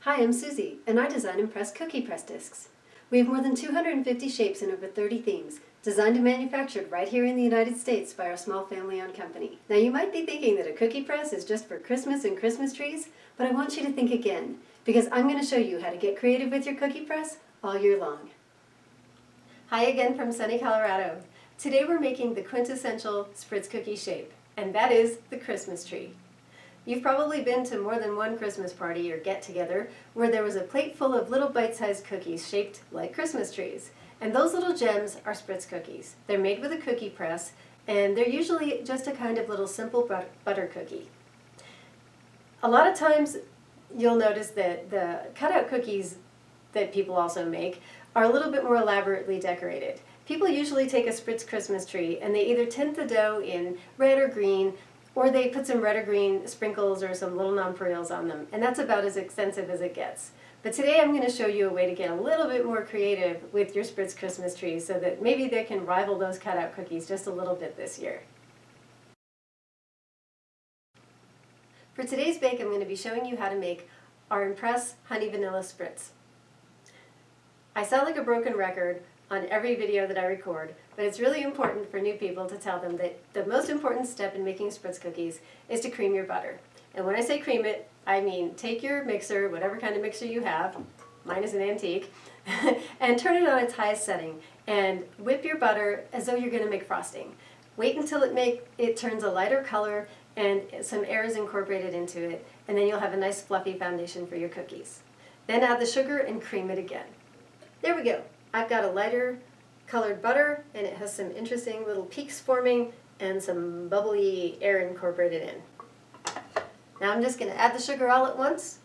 Hi, I'm Susie, and I design and press cookie press discs. We have more than 250 shapes and over 30 themes, designed and manufactured right here in the United States by our small family-owned company. Now you might be thinking that a cookie press is just for Christmas and Christmas trees, but I want you to think again, because I'm going to show you how to get creative with your cookie press all year long. Hi again from sunny Colorado. Today we're making the quintessential Spritz cookie shape, and that is the Christmas tree. You've probably been to more than one Christmas party or get-together where there was a plate full of little bite-sized cookies shaped like Christmas trees. And those little gems are Spritz cookies. They're made with a cookie press, and they're usually just a kind of little simple butter cookie. A lot of times you'll notice that the cutout cookies that people also make are a little bit more elaborately decorated. People usually take a Spritz Christmas tree and they either tint the dough in red or green, or they put some red or green sprinkles or some little nonpareils on them, and that's about as extensive as it gets. But today I'm going to show you a way to get a little bit more creative with your Spritz Christmas trees so that maybe they can rival those cutout cookies just a little bit this year. For today's bake, I'm going to be showing you how to make our Impress Honey Vanilla Spritz. I sound like a broken record on every video that I record, but it's really important for new people to tell them that the most important step in making Spritz cookies is to cream your butter. And when I say cream it, I mean take your mixer, whatever kind of mixer you have, mine is an antique, and turn it on its highest setting and whip your butter as though you're going to make frosting. Wait until it turns a lighter color and some air is incorporated into it, and then you'll have a nice fluffy foundation for your cookies. Then add the sugar and cream it again. There we go. I've got a lighter colored butter, and it has some interesting little peaks forming and some bubbly air incorporated in. Now I'm just going to add the sugar all at once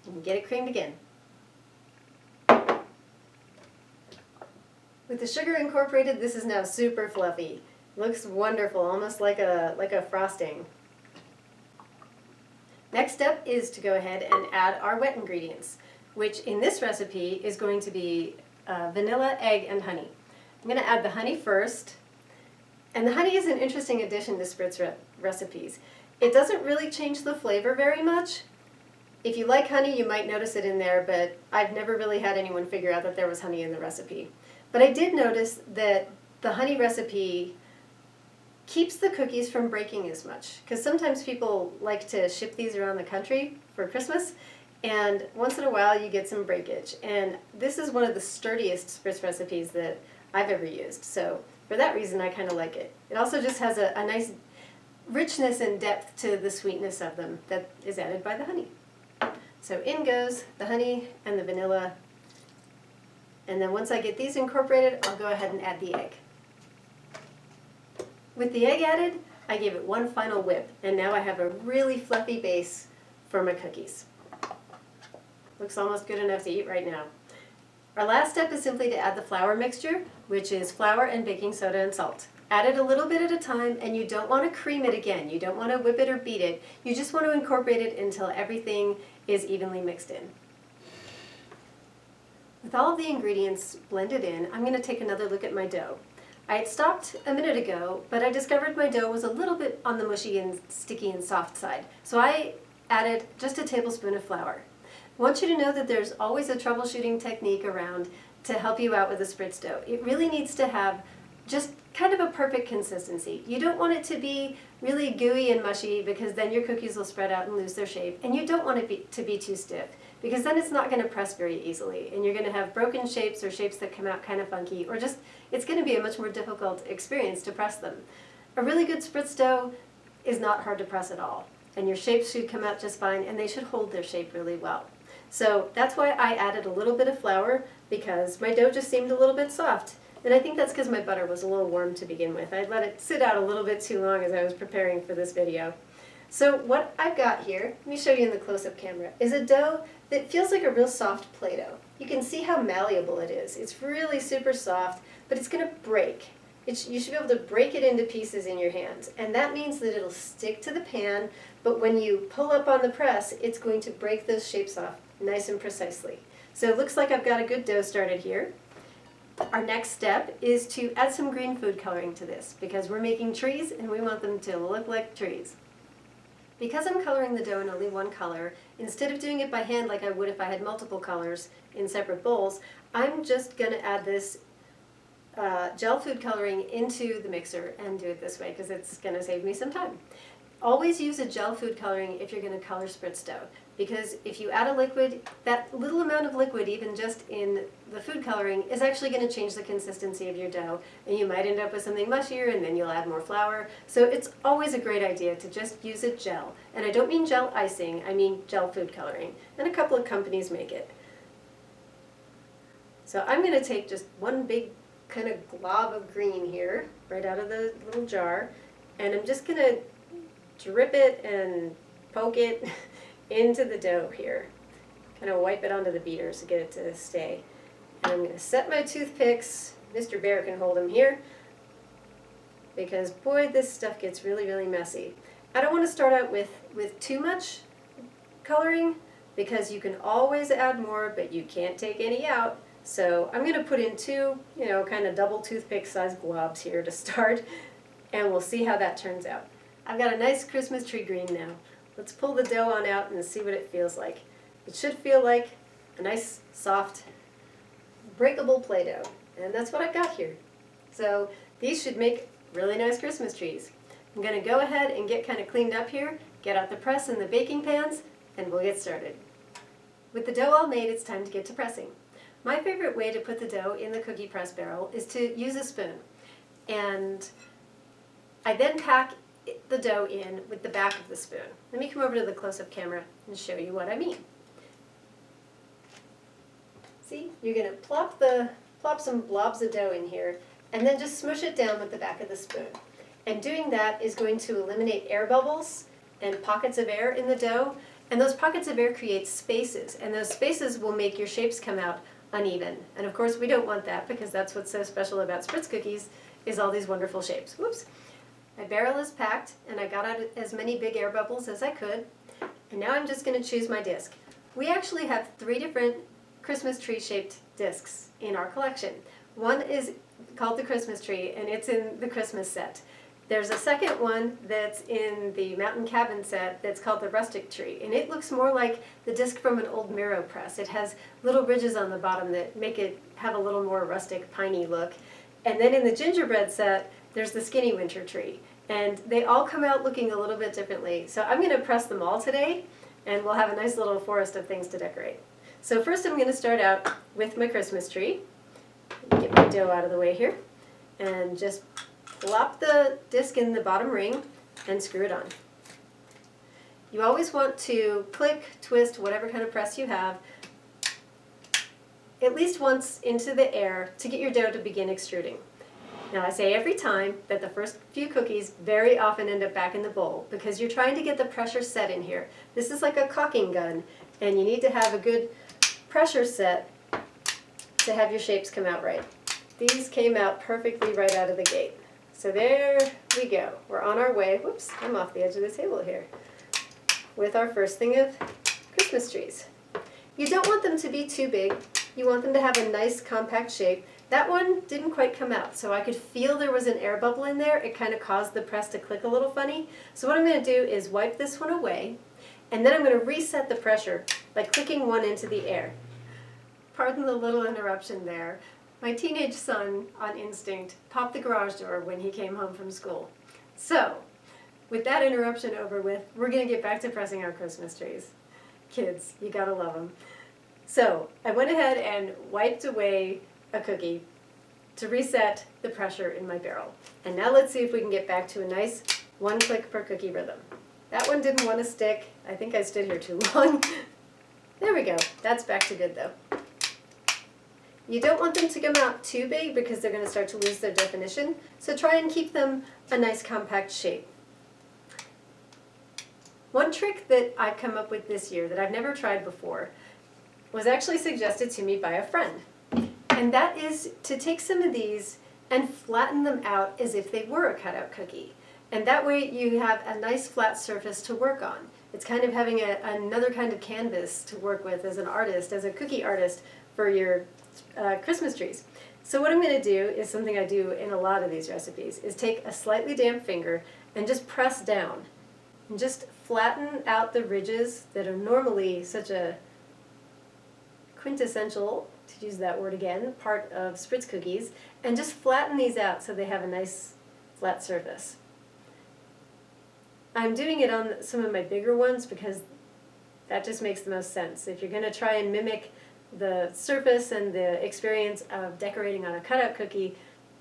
and get it creamed again. With the sugar incorporated, this is now super fluffy. Looks wonderful, almost like a frosting. Next step is to go ahead and add our wet ingredients, which in this recipe is going to be vanilla, egg, and honey. I'm going to add the honey first, and the honey is an interesting addition to Spritz recipes. It doesn't really change the flavor very much. If you like honey, you might notice it in there, but I've never really had anyone figure out that there was honey in the recipe. But I did notice that the honey recipe keeps the cookies from breaking as much, because sometimes people like to ship these around the country for Christmas, and once in a while you get some breakage. And this is one of the sturdiest Spritz recipes that I've ever used, so for that reason I kind of like it. It also just has a nice richness and depth to the sweetness of them that is added by the honey. So in goes the honey and the vanilla, and then once I get these incorporated, I'll go ahead and add the egg. With the egg added, I gave it one final whip, and now I have a really fluffy base for my cookies. Looks almost good enough to eat right now. Our last step is simply to add the flour mixture, which is flour and baking soda and salt. Add it a little bit at a time, and you don't want to cream it again. You don't want to whip it or beat it. You just want to incorporate it until everything is evenly mixed in. With all of the ingredients blended in, I'm going to take another look at my dough. I had stopped a minute ago, but I discovered my dough was a little bit on the mushy and sticky and soft side. So I added just a tablespoon of flour. I want you to know that there's always a troubleshooting technique around to help you out with a Spritz dough. It really needs to have just kind of a perfect consistency. You don't want it to be really gooey and mushy, because then your cookies will spread out and lose their shape, and you don't want it to be too stiff, because then it's not going to press very easily, and you're going to have broken shapes or shapes that come out kind of funky, or just it's going to be a much more difficult experience to press them. A really good Spritz dough is not hard to press at all, and your shapes should come out just fine, and they should hold their shape really well. So that's why I added a little bit of flour, because my dough just seemed a little bit soft. And I think that's because my butter was a little warm to begin with. I'd let it sit out a little bit too long as I was preparing for this video. So what I've got here, let me show you in the close-up camera, is a dough that feels like a real soft Play-Doh. You can see how malleable it is. It's really super soft, but it's going to break. You should be able to break it into pieces in your hands, and that means that it'll stick to the pan, but when you pull up on the press, it's going to break those shapes off nice and precisely. So it looks like I've got a good dough started here. Our next step is to add some green food coloring to this, because we're making trees and we want them to look like trees. Because I'm coloring the dough in only one color, instead of doing it by hand like I would if I had multiple colors in separate bowls, I'm just going to add this gel food coloring into the mixer and do it this way because it's going to save me some time. Always use a gel food coloring if you're going to color spritz dough, because if you add a liquid, that little amount of liquid, even just in the food coloring, is actually going to change the consistency of your dough, and you might end up with something mushier, and then you'll add more flour. So it's always a great idea to just use a gel. And I don't mean gel icing, I mean gel food coloring, and a couple of companies make it. So I'm going to take just one big kind of glob of green here, right out of the little jar, and I'm just going to drip it and poke it into the dough here. Kind of wipe it onto the beater to get it to stay. And I'm going to set my toothpicks. Mr. Bear can hold them here, because boy, this stuff gets really, really messy. I don't want to start out with too much coloring, because you can always add more, but you can't take any out. So I'm going to put in two, kind of double toothpick sized globs here to start, and we'll see how that turns out. I've got a nice Christmas tree green now. Let's pull the dough on out and see what it feels like. It should feel like a nice, soft, breakable Play-Doh, and that's what I've got here. So these should make really nice Christmas trees. I'm going to go ahead and get kind of cleaned up here, get out the press and the baking pans, and we'll get started. With the dough all made, it's time to get to pressing. My favorite way to put the dough in the cookie press barrel is to use a spoon. And I then pack the dough in with the back of the spoon. Let me come over to the close-up camera and show you what I mean. See, you're going to plop some blobs of dough in here, and then just smush it down with the back of the spoon. And doing that is going to eliminate air bubbles and pockets of air in the dough, and those pockets of air create spaces, and those spaces will make your shapes come out uneven. And of course we don't want that, because that's what's so special about Spritz cookies, is all these wonderful shapes. Whoops. My barrel is packed, and I got out as many big air bubbles as I could, and now I'm just going to choose my disc. We actually have 3 different Christmas tree shaped discs in our collection. One is called the Christmas tree, and it's in the Christmas set. There's a second one that's in the mountain cabin set that's called the rustic tree, and it looks more like the disc from an old Miro press. It has little ridges on the bottom that make it have a little more rustic, piney look. And then in the gingerbread set, there's the skinny winter tree, and they all come out looking a little bit differently. So I'm going to press them all today, and we'll have a nice little forest of things to decorate. So first I'm going to start out with my Christmas tree. Get my dough out of the way here, and just plop the disc in the bottom ring and screw it on. You always want to click, twist, whatever kind of press you have, at least once into the air to get your dough to begin extruding. Now I say every time that the first few cookies very often end up back in the bowl, because you're trying to get the pressure set in here. This is like a caulking gun, and you need to have a good pressure set to have your shapes come out right. These came out perfectly right out of the gate. So there we go. We're on our way. Whoops, I'm off the edge of the table here. With our first thing of Christmas trees. You don't want them to be too big. You want them to have a nice compact shape. That one didn't quite come out, so I could feel there was an air bubble in there. It kind of caused the press to click a little funny. So what I'm going to do is wipe this one away, and then I'm going to reset the pressure by clicking one into the air. Pardon the little interruption there. My teenage son, on instinct, popped the garage door when he came home from school. So, with that interruption over with, we're going to get back to pressing our Christmas trees. Kids, you gotta love them. So, I went ahead and wiped away a cookie to reset the pressure in my barrel. And now let's see if we can get back to a nice one click per cookie rhythm. That one didn't want to stick. I think I stood here too long. There we go. That's back to good though. You don't want them to come out too big because they're going to start to lose their definition, so try and keep them a nice compact shape. One trick that I've come up with this year that I've never tried before was actually suggested to me by a friend. And that is to take some of these and flatten them out as if they were a cutout cookie. And that way you have a nice flat surface to work on. It's kind of having another kind of canvas to work with as an artist, as a cookie artist for your Christmas trees. So what I'm going to do is something I do in a lot of these recipes, is take a slightly damp finger and just press down and just flatten out the ridges that are normally such a quintessential, to use that word again, part of Spritz cookies, and just flatten these out so they have a nice flat surface. I'm doing it on some of my bigger ones because that just makes the most sense. If you're going to try and mimic the surface and the experience of decorating on a cutout cookie,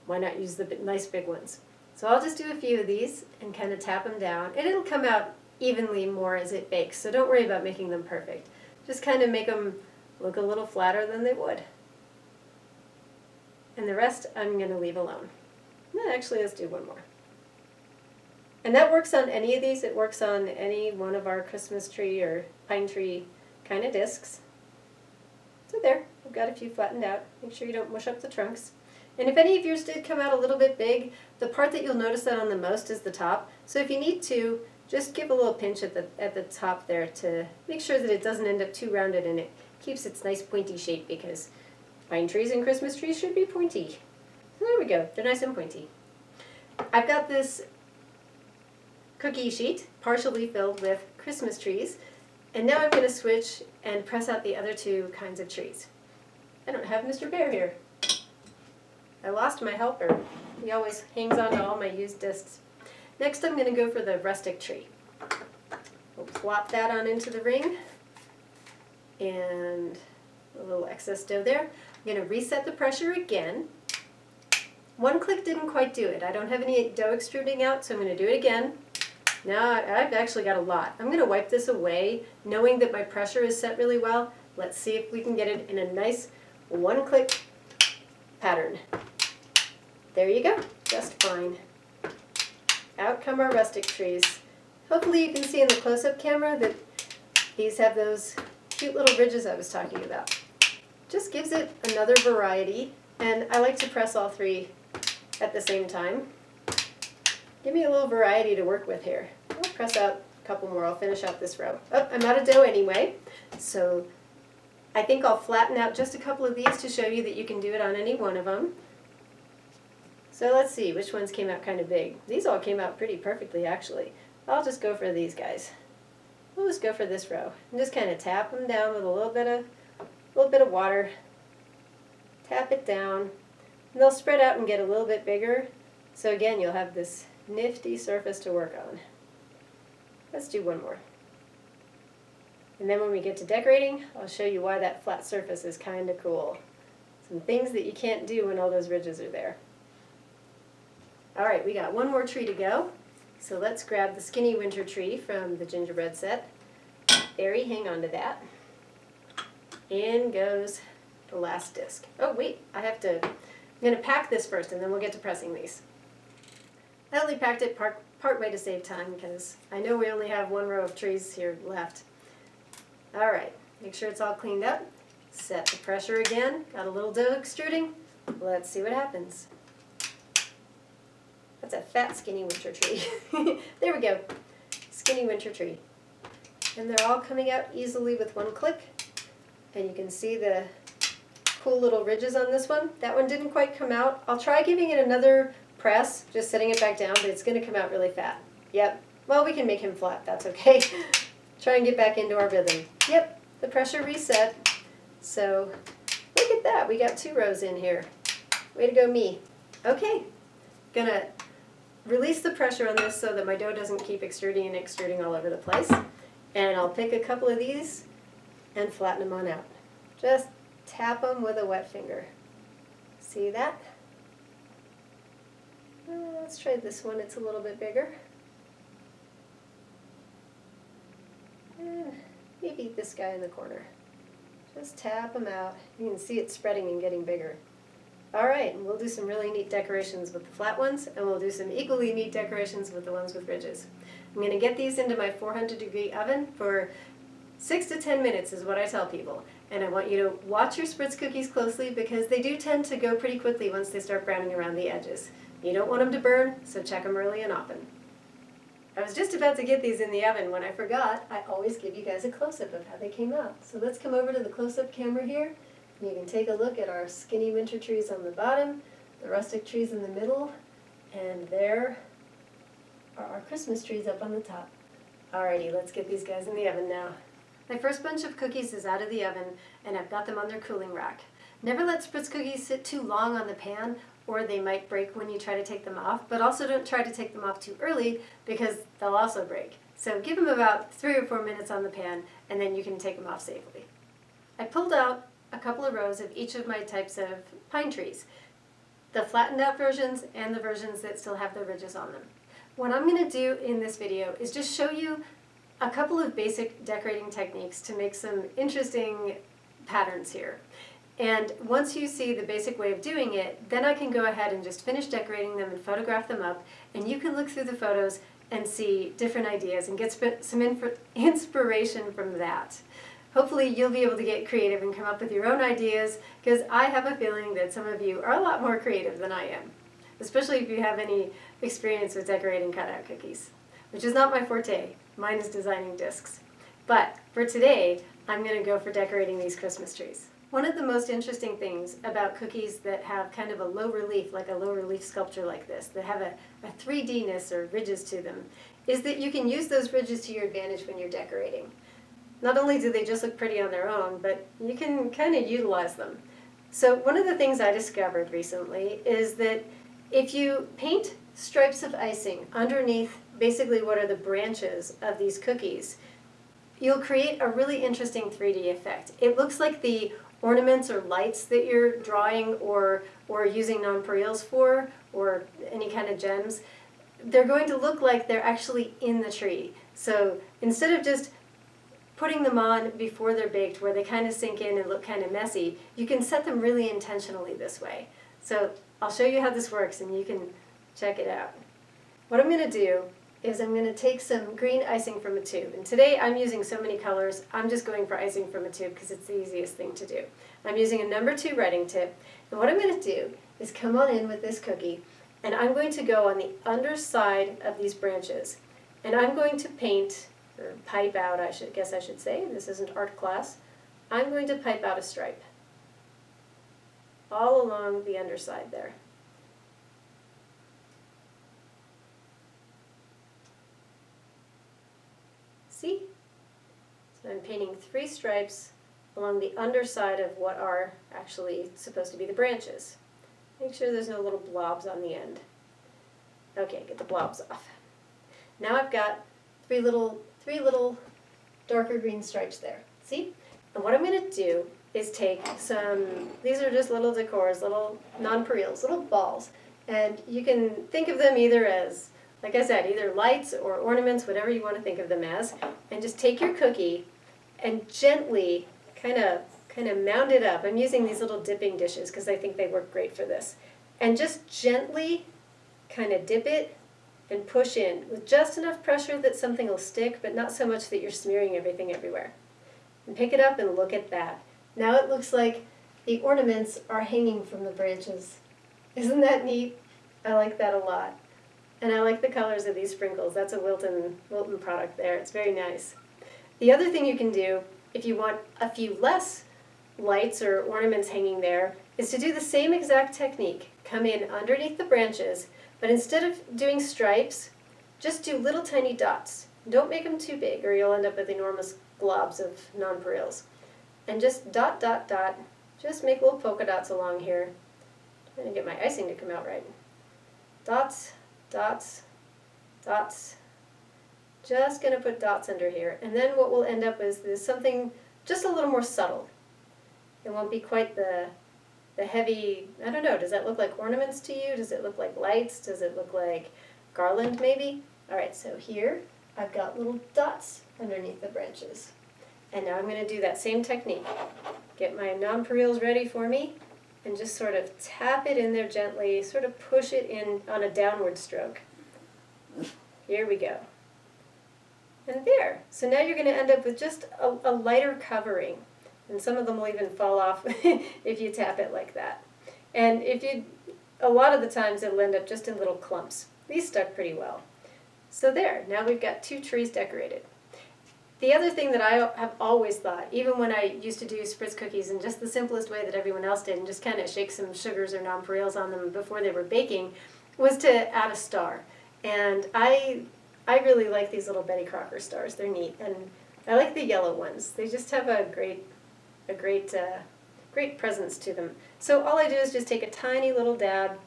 why not use the nice big ones? So I'll just do a few of these and kind of tap them down, and it'll come out evenly more as it bakes, so don't worry about making them perfect. Just kind of make them look a little flatter than they would. And the rest I'm going to leave alone. Actually, let's do one more. And that works on any of these. It works on any one of our Christmas tree or pine tree kind of discs. So there, I've got a few flattened out. Make sure you don't mush up the trunks. And if any of yours did come out a little bit big, the part that you'll notice that on the most is the top. So if you need to, just give a little pinch at the top there to make sure that it doesn't end up too rounded and it keeps its nice pointy shape, because pine trees and Christmas trees should be pointy. So there we go, they're nice and pointy. I've got this cookie sheet partially filled with Christmas trees, and now I'm going to switch and press out the other two kinds of trees. I don't have Mr. Bear here. I lost my helper. He always hangs on to all my used discs. Next I'm going to go for the rustic tree. We'll plop that on into the ring, and a little excess dough there. I'm going to reset the pressure again. One click didn't quite do it. I don't have any dough extruding out, so I'm going to do it again. Now I've actually got a lot. I'm going to wipe this away, knowing that my pressure is set really well. Let's see if we can get it in a nice one-click pattern. There you go, just fine. Out come our rustic trees. Hopefully you can see in the close-up camera that these have those cute little ridges I was talking about. Just gives it another variety, and I like to press all three at the same time. Give me a little variety to work with here. I'll press out a couple more. I'll finish out this row. Oh, I'm out of dough anyway, so I think I'll flatten out just a couple of these to show you that you can do it on any one of them. So let's see, which ones came out kind of big. These all came out pretty perfectly, actually. I'll just go for these guys. We'll just go for this row and just kind of tap them down with a little bit of water. Tap it down, and they'll spread out and get a little bit bigger. So again, you'll have this nifty surface to work on. Let's do one more. And then when we get to decorating, I'll show you why that flat surface is kind of cool. Some things that you can't do when all those ridges are there. Alright, we got one more tree to go. So let's grab the skinny winter tree from the gingerbread set. Barry, hang on to that. In goes the last disc. Oh wait, I'm going to pack this first and then we'll get to pressing these. I only packed it part way to save time because I know we only have one row of trees here left. Alright, make sure it's all cleaned up. Set the pressure again. Got a little dough extruding. Let's see what happens. That's a fat skinny winter tree. There we go. Skinny winter tree. And they're all coming out easily with one click. And you can see the cool little ridges on this one. That one didn't quite come out. I'll try giving it another press, just setting it back down, but it's going to come out really fat. Yep. Well, we can make him flat. That's okay. Try and get back into our rhythm. Yep. The pressure reset. So look at that. We got 2 rows in here. Way to go me. Okay. Gonna release the pressure on this so that my dough doesn't keep extruding and extruding all over the place. And I'll pick a couple of these and flatten them on out. Just tap them with a wet finger. See that? Let's try this one. It's a little bit bigger. Maybe this guy in the corner. Just tap them out. You can see it spreading and getting bigger. Alright, and we'll do some really neat decorations with the flat ones, and we'll do some equally neat decorations with the ones with ridges. I'm going to get these into my 400-degree oven for 6 to 10 minutes is what I tell people. And I want you to watch your Spritz cookies closely because they do tend to go pretty quickly once they start browning around the edges. You don't want them to burn, so check them early and often. I was just about to get these in the oven when I forgot. I always give you guys a close-up of how they came out. So let's come over to the close-up camera here. You can take a look at our skinny winter trees on the bottom, the rustic trees in the middle, and there are our Christmas trees up on the top. Alrighty, let's get these guys in the oven now. My first bunch of cookies is out of the oven, and I've got them on their cooling rack. Never let Spritz cookies sit too long on the pan, or they might break when you try to take them off, but also don't try to take them off too early because they'll also break. So give them about 3 or 4 minutes on the pan, and then you can take them off safely. I pulled out a couple of rows of each of my types of pine trees, the flattened out versions and the versions that still have the ridges on them. What I'm going to do in this video is just show you a couple of basic decorating techniques to make some interesting patterns here. And once you see the basic way of doing it, then I can go ahead and just finish decorating them and photograph them up, and you can look through the photos and see different ideas and get some inspiration from that. Hopefully you'll be able to get creative and come up with your own ideas, because I have a feeling that some of you are a lot more creative than I am, especially if you have any experience with decorating cutout cookies, which is not my forte. Mine is designing discs. But for today, I'm going to go for decorating these Christmas trees. One of the most interesting things about cookies that have kind of a low relief, like a low relief sculpture like this, that have a 3D-ness or ridges to them, is that you can use those ridges to your advantage when you're decorating. Not only do they just look pretty on their own, but you can kind of utilize them. So one of the things I discovered recently is that if you paint stripes of icing underneath basically what are the branches of these cookies, you'll create a really interesting 3D effect. It looks like the ornaments or lights that you're drawing or using nonpareils for, or any kind of gems, they're going to look like they're actually in the tree. So instead of just putting them on before they're baked where they kind of sink in and look kind of messy, you can set them really intentionally this way. So I'll show you how this works and you can check it out. What I'm going to do is I'm going to take some green icing from a tube. And today I'm using so many colors, I'm just going for icing from a tube because it's the easiest thing to do. I'm using a number 2 writing tip. And what I'm going to do is come on in with this cookie, and I'm going to go on the underside of these branches. And I'm going to paint, or pipe out, I guess I should say, this isn't art class, I'm going to pipe out a stripe all along the underside there. See? So I'm painting 3 stripes along the underside of what are actually supposed to be the branches. Make sure there's no little blobs on the end. Okay, get the blobs off. Now I've got 3 little darker green stripes there. See? And what I'm going to do is take some, these are just little decors, little nonpareils, little balls. And you can think of them either as, like I said, either lights or ornaments, whatever you want to think of them as, and just take your cookie and gently kind of mound it up. I'm using these little dipping dishes because I think they work great for this. And just gently kind of dip it and push in with just enough pressure that something will stick, but not so much that you're smearing everything everywhere. And pick it up and look at that. Now it looks like the ornaments are hanging from the branches. Isn't that neat? I like that a lot. And I like the colors of these sprinkles. That's a Wilton product there. It's very nice. The other thing you can do, if you want a few less lights or ornaments hanging there, is to do the same exact technique. Come in underneath the branches, but instead of doing stripes, just do little tiny dots. Don't make them too big or you'll end up with enormous globs of nonpareils. And just dot, dot, dot. Just make little polka dots along here. I'm trying to get my icing to come out right. Dots, dots, dots. Just going to put dots under here. And then what we'll end up is something just a little more subtle. It won't be quite the heavy, I don't know, does that look like ornaments to you? Does it look like lights? Does it look like garland maybe? Alright, so here I've got little dots underneath the branches. And now I'm going to do that same technique. Get my nonpareils ready for me and just sort of tap it in there gently, sort of push it in on a downward stroke. Here we go. And there. So now you're going to end up with just a lighter covering. And some of them will even fall off if you tap it like that. And a lot of the times it'll end up just in little clumps. These stuck pretty well. So there, now we've got 2 trees decorated. The other thing that I have always thought, even when I used to do Spritz cookies in just the simplest way that everyone else did, and just kind of shake some sugars or nonpareils on them before they were baking, was to add a star. And I I really like these little Betty Crocker stars. They're neat, and I like the yellow ones. They just have a great presence to them. So all I do is just take a tiny little dab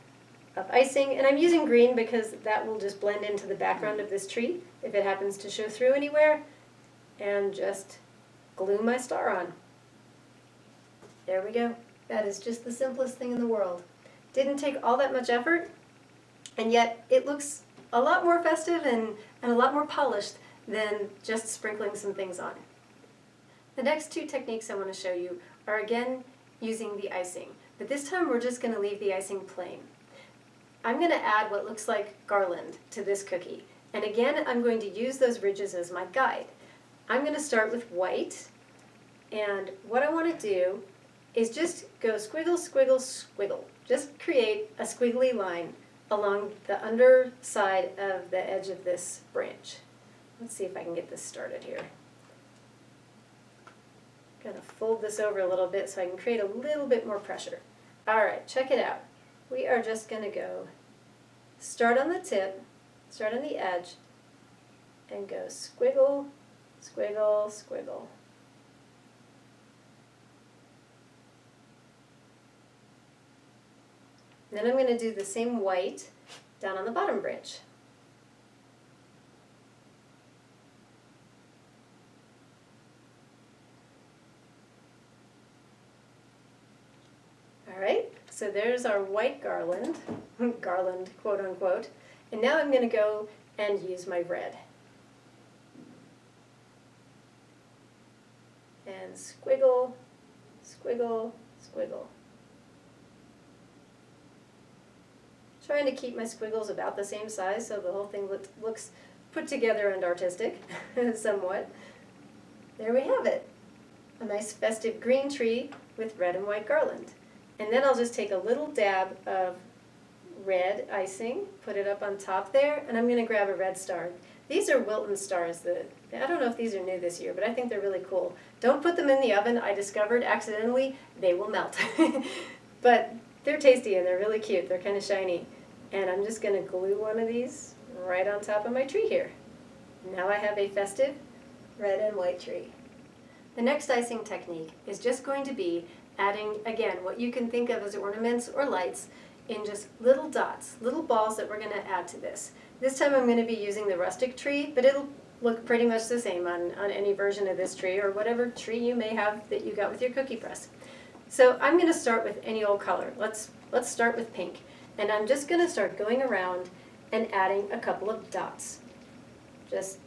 of icing, and I'm using green because that will just blend into the background of this tree if it happens to show through anywhere, and just glue my star on. There we go. That is just the simplest thing in the world. Didn't take all that much effort, and yet it looks a lot more festive and a lot more polished than just sprinkling some things on. The next two techniques I want to show you are again using the icing, but this time we're just going to leave the icing plain. I'm going to add what looks like garland to this cookie, and again I'm going to use those ridges as my guide. I'm going to start with white, and what I want to do is just go squiggle, squiggle, squiggle. Just create a squiggly line along the underside of the edge of this branch. Let's see if I can get this started here. I'm going to fold this over a little bit so I can create a little bit more pressure. Alright, check it out. We are just going to go start on the tip, start on the edge, and go squiggle, squiggle, squiggle. Then I'm going to do the same white down on the bottom branch. Alright, so there's our white garland, garland quote unquote, and now I'm going to go and use my red. And squiggle, squiggle, squiggle. Trying to keep my squiggles about the same size so the whole thing looks put together and artistic, somewhat. There we have it. A nice festive green tree with red and white garland. And then I'll just take a little dab of red icing, put it up on top there, and I'm going to grab a red star. These are Wilton stars. I don't know if these are new this year, but I think they're really cool. Don't put them in the oven. I discovered accidentally they will melt. But they're tasty and they're really cute. They're kind of shiny. And I'm just going to glue one of these right on top of my tree here. Now I have a festive red and white tree. The next icing technique is just going to be adding, again, what you can think of as ornaments or lights in just little dots, little balls that we're going to add to this. This time I'm going to be using the rustic tree, but it'll look pretty much the same on any version of this tree or whatever tree you may have that you got with your cookie press. So I'm going to start with any old color. Let's start with pink. And I'm just going to start going around and adding a couple of dots. Just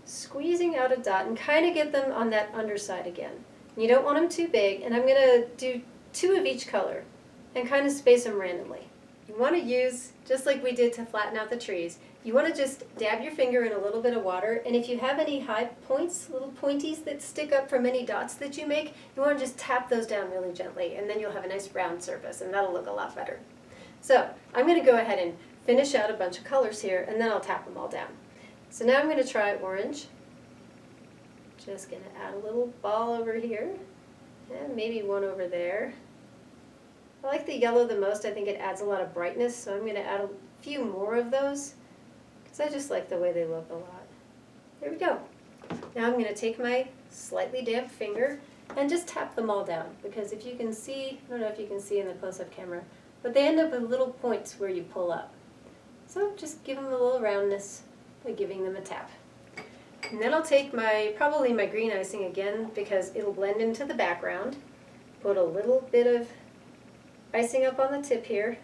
squeezing out a dot and kind of get them on that underside again. You don't want them too big, and I'm going to do 2 of each color and kind of space them randomly. You want to use, just like we did to flatten out the trees, you want to just dab your finger in a little bit of water, and if you have any high points, little pointies that stick up from any dots that you make, you want to just tap those down really gently, and then you'll have a nice round surface, and that'll look a lot better. So I'm going to go ahead and finish out a bunch of colors here, and then I'll tap them all down. So now I'm going to try orange. Just going to add a little ball over here, and maybe one over there. I like the yellow the most. I think it adds a lot of brightness, so I'm going to add a few more of those, because I just like the way they look a lot. There we go. Now I'm going to take my slightly damp finger and just tap them all down, because if you can see, I don't know if you can see in the close-up camera, but they end up with little points where you pull up. So just give them a little roundness by giving them a tap. And then I'll take probably my green icing again, because it'll blend into the background. Put a little bit of icing up on the tip here.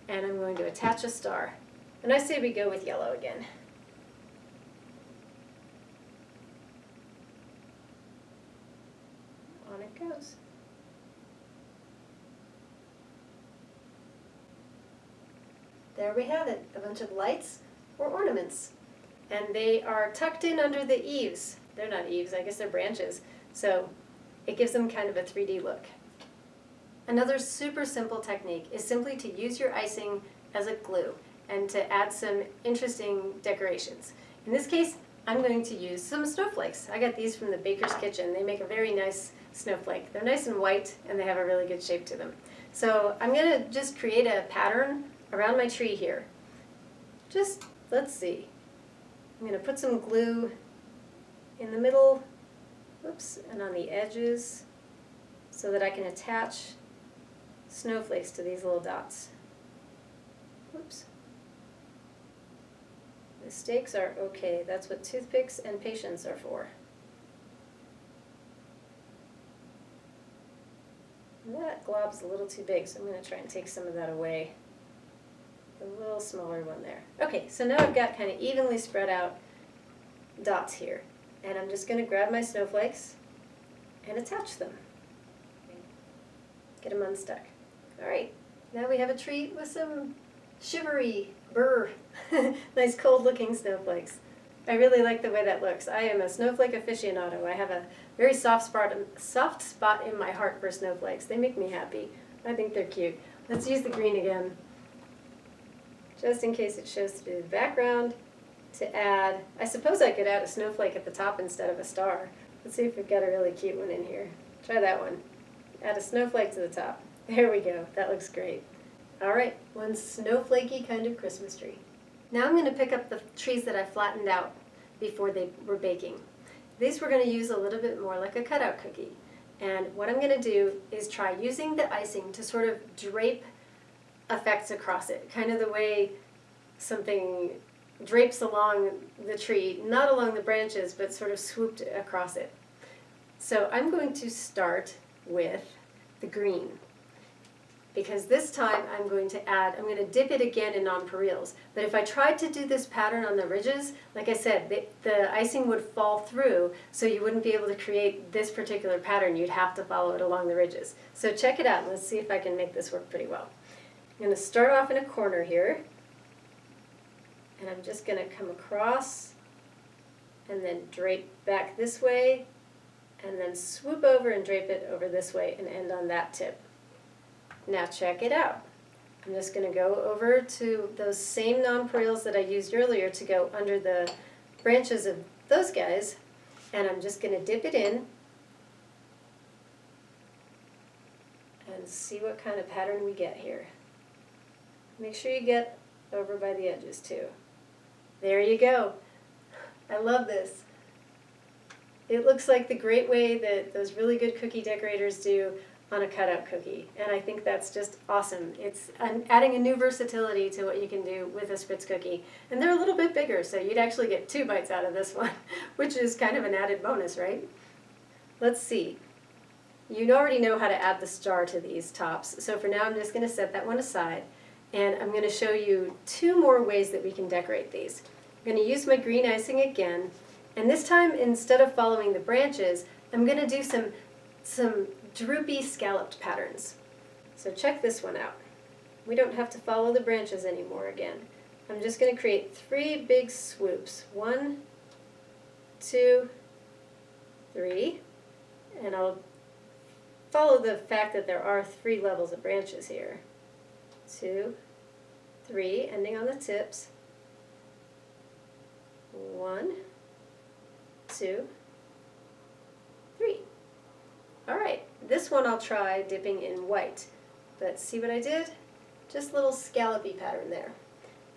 And I'm going to attach a star. And I say we go with yellow again. On it goes. There we have it, a bunch of lights or ornaments. And they are tucked in under the eaves. They're not eaves, I guess they're branches. So it gives them kind of a 3D look. Another super simple technique is simply to use your icing as a glue and to add some interesting decorations. In this case, I'm going to use some snowflakes. I got these from the Baker's Kitchen. They make a very nice snowflake. They're nice and white, and they have a really good shape to them. So I'm going to just create a pattern around my tree here. let's see. I'm going to put some glue in the middle, whoops, and on the edges so that I can attach snowflakes to these little dots. Whoops. Mistakes are okay. That's what toothpicks and patience are for. That glob's a little too big, so I'm going to try and take some of that away. A little smaller one there. Okay, so now I've got kind of evenly spread out dots here. And I'm just going to grab my snowflakes and attach them. Get them unstuck. All right, now we have a tree with some shivery, nice cold looking snowflakes. I really like the way that looks. I am a snowflake aficionado. I have a very soft spot in my heart for snowflakes. They make me happy. I think they're cute. Let's use the green again, just in case it shows through the background, to add, I suppose I could add a snowflake at the top instead of a star. Let's see if we've got a really cute one in here. Try that one. Add a snowflake to the top. There we go. That looks great. All right, one snowflakey kind of Christmas tree. Now I'm going to pick up the trees that I flattened out before they were baking. These we're going to use a little bit more like a cutout cookie. And what I'm going to do is try using the icing to sort of drape effects across it, kind of the way something drapes along the tree, not along the branches, but sort of swooped across it. So I'm going to start with the green, because this time I'm going to dip it again in nonpareils. But if I tried to do this pattern on the ridges, like I said, the icing would fall through, so you wouldn't be able to create this particular pattern. You'd have to follow it along the ridges. So check it out, and let's see if I can make this work pretty well. I'm going to start off in a corner here, and I'm just going to come across and then drape back this way, and then swoop over and drape it over this way and end on that tip. Now check it out. I'm just going to go over to those same nonpareils that I used earlier to go under the branches of those guys, and I'm just going to dip it in and see what kind of pattern we get here. Make sure you get over by the edges too. There you go. I love this. It looks like the great way that those really good cookie decorators do on a cutout cookie, and I think that's just awesome. It's adding a new versatility to what you can do with a Spritz cookie. And they're a little bit bigger, so you'd actually get 2 bites out of this one, which is kind of an added bonus, right? Let's see. You already know how to add the star to these tops, so for now I'm just going to set that one aside, and I'm going to show you 2 more ways that we can decorate these. I'm going to use my green icing again, and this time instead of following the branches, I'm going to do some droopy scalloped patterns. So check this one out. We don't have to follow the branches anymore again. I'm just going to create 3 big swoops. 1, 2, 3, and I'll follow the fact that there are 3 levels of branches here. 2, 3, ending on the tips. 1, 2, 3. All right, this one I'll try dipping in white, but see what I did? Just a little scallopy pattern there.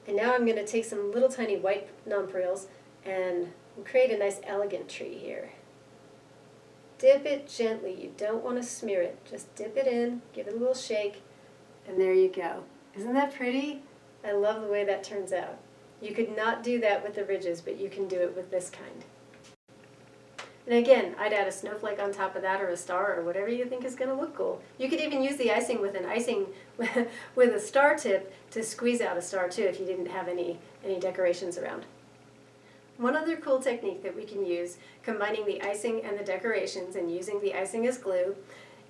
And now I'm going to take some little tiny white nonpareils and create a nice elegant tree here. Dip it gently. You don't want to smear it. Just dip it in, give it a little shake, and there you go. Isn't that pretty? I love the way that turns out. You could not do that with the ridges, but you can do it with this kind. And again, I'd add a snowflake on top of that, or a star, or whatever you think is going to look cool. You could even use the icing with with a star tip to squeeze out a star too if you didn't have any decorations around. One other cool technique that we can use, combining the icing and the decorations and using the icing as glue,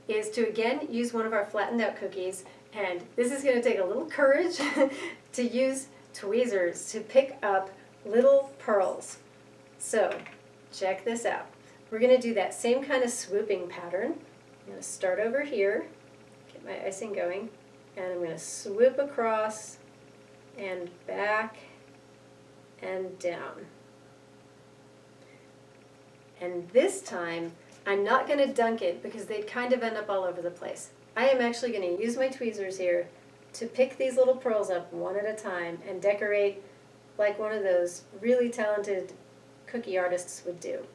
is to again use one of our flattened out cookies, and this is going to take a little courage to use tweezers to pick up little pearls. So check this out. We're going to do that same kind of swooping pattern. I'm going to start over here, get my icing going, and I'm going to swoop across and back and down. And this time, I'm not going to dunk it because they'd kind of end up all over the place. I am actually going to use my tweezers here to pick these little pearls up one at a time and decorate like one of those really talented cookie artists would do.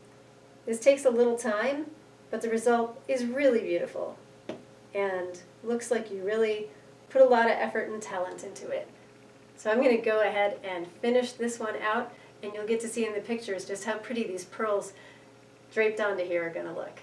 This takes a little time, but the result is really beautiful and looks like you really put a lot of effort and talent into it. So I'm going to go ahead and finish this one out, and you'll get to see in the pictures just how pretty these pearls draped onto here are going to look.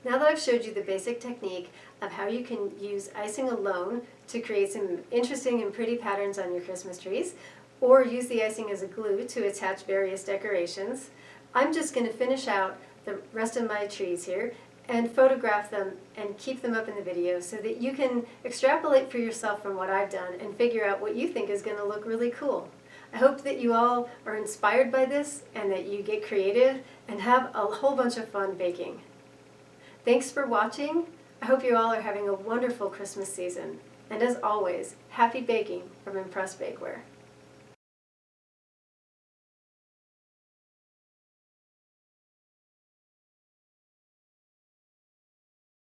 Now that I've showed you the basic technique of how you can use icing alone to create some interesting and pretty patterns on your Christmas trees, or use the icing as a glue to attach various decorations, I'm just going to finish out the rest of my trees here and photograph them and keep them up in the video so that you can extrapolate for yourself from what I've done and figure out what you think is going to look really cool. I hope that you all are inspired by this and that you get creative and have a whole bunch of fun baking. Thanks for watching. I hope you all are having a wonderful Christmas season. And as always, happy baking from Impress Bakeware.